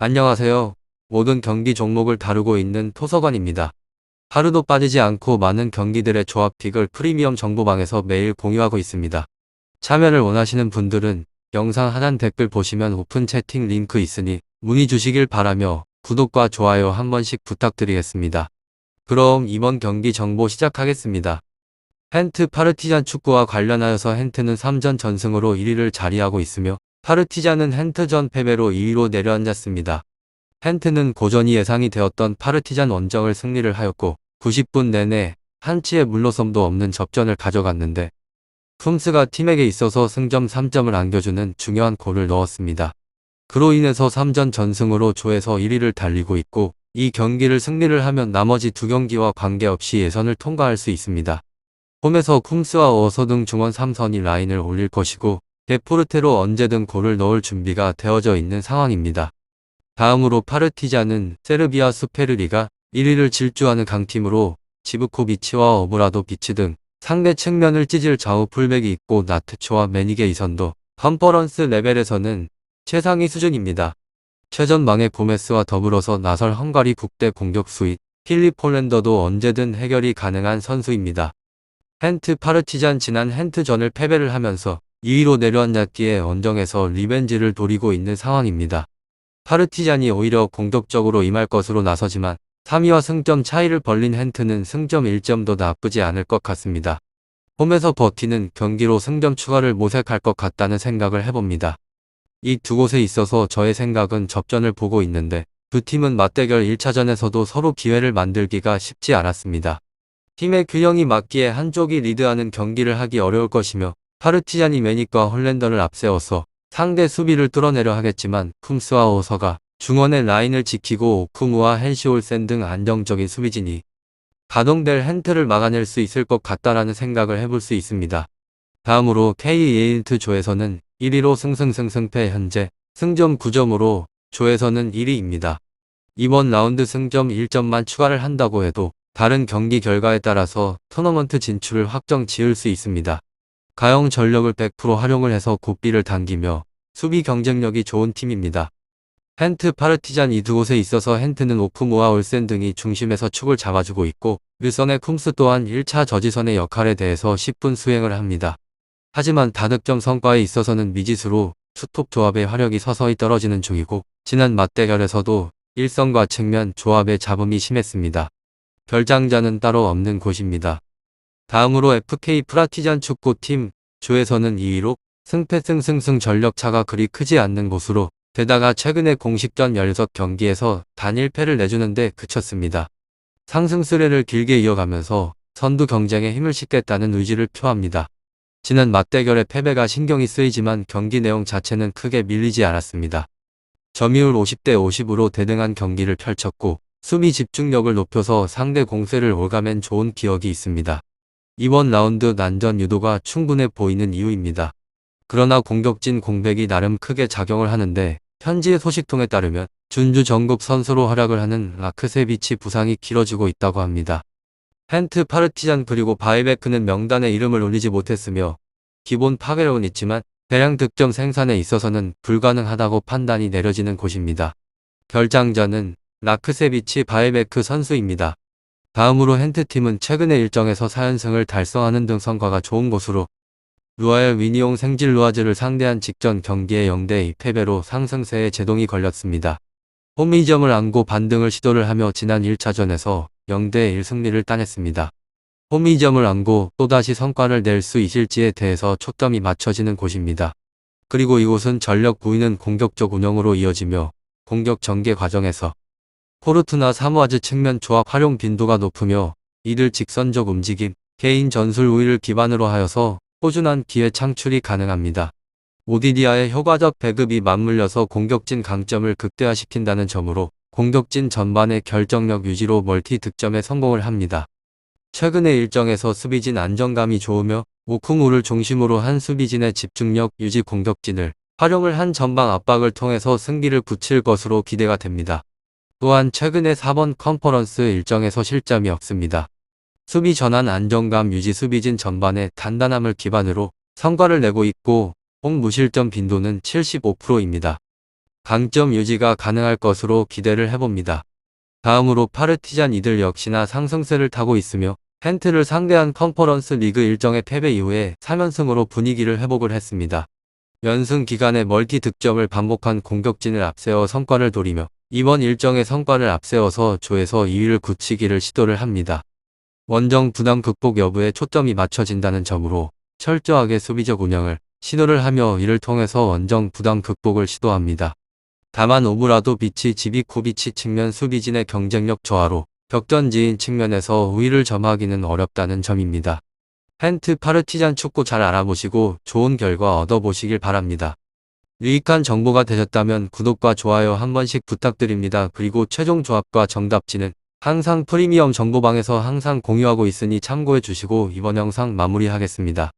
안녕하세요. 모든 경기 종목을 다루고 있는 토서관입니다. 하루도 빠지지 않고 많은 경기들의 조합픽을 프리미엄 정보방에서 매일 공유하고 있습니다. 참여를 원하시는 분들은 영상 하단 댓글 보시면 오픈 채팅 링크 있으니 문의 주시길 바라며 구독과 좋아요 한 번씩 부탁드리겠습니다. 그럼 이번 경기 정보 시작하겠습니다. hen트 파르티잔 축구와 관련하여서 hen트는 3전 전승으로 1위를 자리하고 있으며 파르티잔은 hen트전 패배로 2위로 내려앉았습니다. hen트는 고전이 예상이 되었던 파르티잔 원정을 승리를 하였고 90분 내내 한치의 물러섬도 없는 접전을 가져갔는데 쿰스가 팀에게 있어서 승점 3점을 안겨주는 중요한 골을 넣었습니다. 그로 인해서 3전 전승으로 조에서 1위를 달리고 있고 이 경기를 승리를 하면 나머지 두 경기와 관계없이 예선을 통과할 수 있습니다. 홈에서 쿰스와 어서 등 중원 3선이 라인을 올릴 것이고 데포르테로 언제든 골을 넣을 준비가 되어져 있는 상황입니다. 다음으로 파르티잔은 세르비아 수페르리가 1위를 질주하는 강팀으로 지브코비치와 오브라도비치 등 상대 측면을 찢을 좌우 풀백이 있고 나트초와 매니게 이선도 컨퍼런스 레벨에서는 최상위 수준입니다. 최전방의 고메스와 더불어서 나설 헝가리 국대 공격수인 필립 폴랜더도 언제든 해결이 가능한 선수입니다. hen트 파르티잔 지난 hen트전을 패배를 하면서 2위로 내려앉았기에 원정에서 리벤지를 노리고 있는 상황입니다. 파르티잔이 오히려 공격적으로 임할 것으로 나서지만 3위와 승점 차이를 벌린 hen트는 승점 1점도 나쁘지 않을 것 같습니다. 홈에서 버티는 경기로 승점 추가를 모색할 것 같다는 생각을 해봅니다. 이 두 곳에 있어서 저의 생각은 접전을 보고 있는데 두 팀은 맞대결 1차전에서도 서로 기회를 만들기가 쉽지 않았습니다. 팀의 균형이 맞기에 한쪽이 리드하는 경기를 하기 어려울 것이며 파르티잔이 매닉과 홀랜더를 앞세워서 상대 수비를 뚫어내려 하겠지만 쿰스와 어서가 중원의 라인을 지키고 오쿠무와 헨시올센 등 안정적인 수비진이 가동될 hen트를 막아낼 수 있을 것 같다라는 생각을 해볼 수 있습니다. 다음으로 K1 조에서는 1위로 승승승승패 현재 승점 9점으로 조에서는 1위입니다. 이번 라운드 승점 1점만 추가를 한다고 해도 다른 경기 결과에 따라서 토너먼트 진출을 확정 지을 수 있습니다. 가용 전력을 100% 활용을 해서 고삐를 당기며 수비 경쟁력이 좋은 팀입니다. hen트 파르티잔 이 두 곳에 있어서 hen트는 오쿠무와 올센 등이 중심에서 축을 잡아주고 있고 윌선의 쿰스 또한 1차 저지선의 역할에 대해서 10분 수행을 합니다. 하지만 다득점 성과에 있어서는 미지수로 투톱 조합의 화력이 서서히 떨어지는 중이고 지난 맞대결에서도 일선과 측면 조합의 잡음이 심했습니다. 결장자는 따로 없는 곳입니다. 다음으로 FK 파르티잔 축구팀 조에서는 2위로 승패승승승 전력차가 그리 크지 않는 곳으로 게다가 최근에 공식전 16경기에서 단 1패를 내주는데 그쳤습니다. 상승 스레를 길게 이어가면서 선두 경쟁에 힘을 싣겠다는 의지를 표합니다. 지난 맞대결의 패배가 신경이 쓰이지만 경기 내용 자체는 크게 밀리지 않았습니다. 점유율 50대 50으로 대등한 경기를 펼쳤고 수비 집중력을 높여서 상대 공세를 올가맨 좋은 기억이 있습니다. 이번 라운드 난전 유도가 충분해 보이는 이유입니다. 그러나 공격진 공백이 나름 크게 작용을 하는데 현지의 소식통에 따르면 준주 전국 선수로 활약을 하는 라크세비치 부상이 길어지고 있다고 합니다. hen트 파르티잔 그리고 바이베크는 명단에 이름을 올리지 못했으며 기본 파괴력은 있지만 대량 득점 생산에 있어서는 불가능하다고 판단이 내려지는 곳입니다. 결장자는 라크세비치 바이베크 선수입니다. 다음으로 hen트팀은 최근의 일정에서 4연승을 달성하는 등 성과가 좋은 곳으로 루아엘 위니옹 생질루아즈를 상대한 직전 경기에 0대2 패배로 상승세에 제동이 걸렸습니다. 홈이점을 안고 반등을 시도를 하며 지난 1차전에서 0대1 승리를 따냈습니다. 홈이점을 안고 또다시 성과를 낼 수 있을지에 대해서 초점이 맞춰지는 곳입니다. 그리고 이곳은 전력 부위는 공격적 운영으로 이어지며 공격 전개 과정에서 포르투나 사무아즈 측면 조합 활용 빈도가 높으며 이들 직선적 움직임, 개인 전술 우위를 기반으로 하여서 꾸준한 기회 창출이 가능합니다. 오디디아의 효과적 배급이 맞물려서 공격진 강점을 극대화시킨다는 점으로 공격진 전반의 결정력 유지로 멀티 득점에 성공을 합니다. 최근의 일정에서 수비진 안정감이 좋으며 오쿠무를 중심으로 한 수비진의 집중력 유지 공격진을 활용을 한 전방 압박을 통해서 승기를 붙일 것으로 기대가 됩니다. 또한 최근의 4번 컨퍼런스 일정에서 실점이 없습니다. 수비 전환 안정감 유지 수비진 전반의 단단함을 기반으로 성과를 내고 있고 홈 무실점 빈도는 75%입니다. 강점 유지가 가능할 것으로 기대를 해봅니다. 다음으로 파르티잔 이들 역시나 상승세를 타고 있으며 헨트를 상대한 컨퍼런스 리그 일정의 패배 이후에 3연승으로 분위기를 회복을 했습니다. 연승 기간에 멀티 득점을 반복한 공격진을 앞세워 성과를 노리며 이번 일정의 성과를 앞세워서 조에서 2위를 굳히기를 시도를 합니다. 원정 부담 극복 여부에 초점이 맞춰진다는 점으로 철저하게 수비적 운영을 시도를 하며 이를 통해서 원정 부담 극복을 시도합니다. 다만 오브라도비치 지비코비치 측면 수비진의 경쟁력 저하로 격전지인 측면에서 우위를 점하기는 어렵다는 점입니다. 헨트 파르티잔 축구 잘 알아보시고 좋은 결과 얻어보시길 바랍니다. 유익한 정보가 되셨다면 구독과 좋아요 한 번씩 부탁드립니다. 그리고 최종 조합과 정답지는 항상 프리미엄 정보방에서 항상 공유하고 있으니 참고해 주시고 이번 영상 마무리하겠습니다.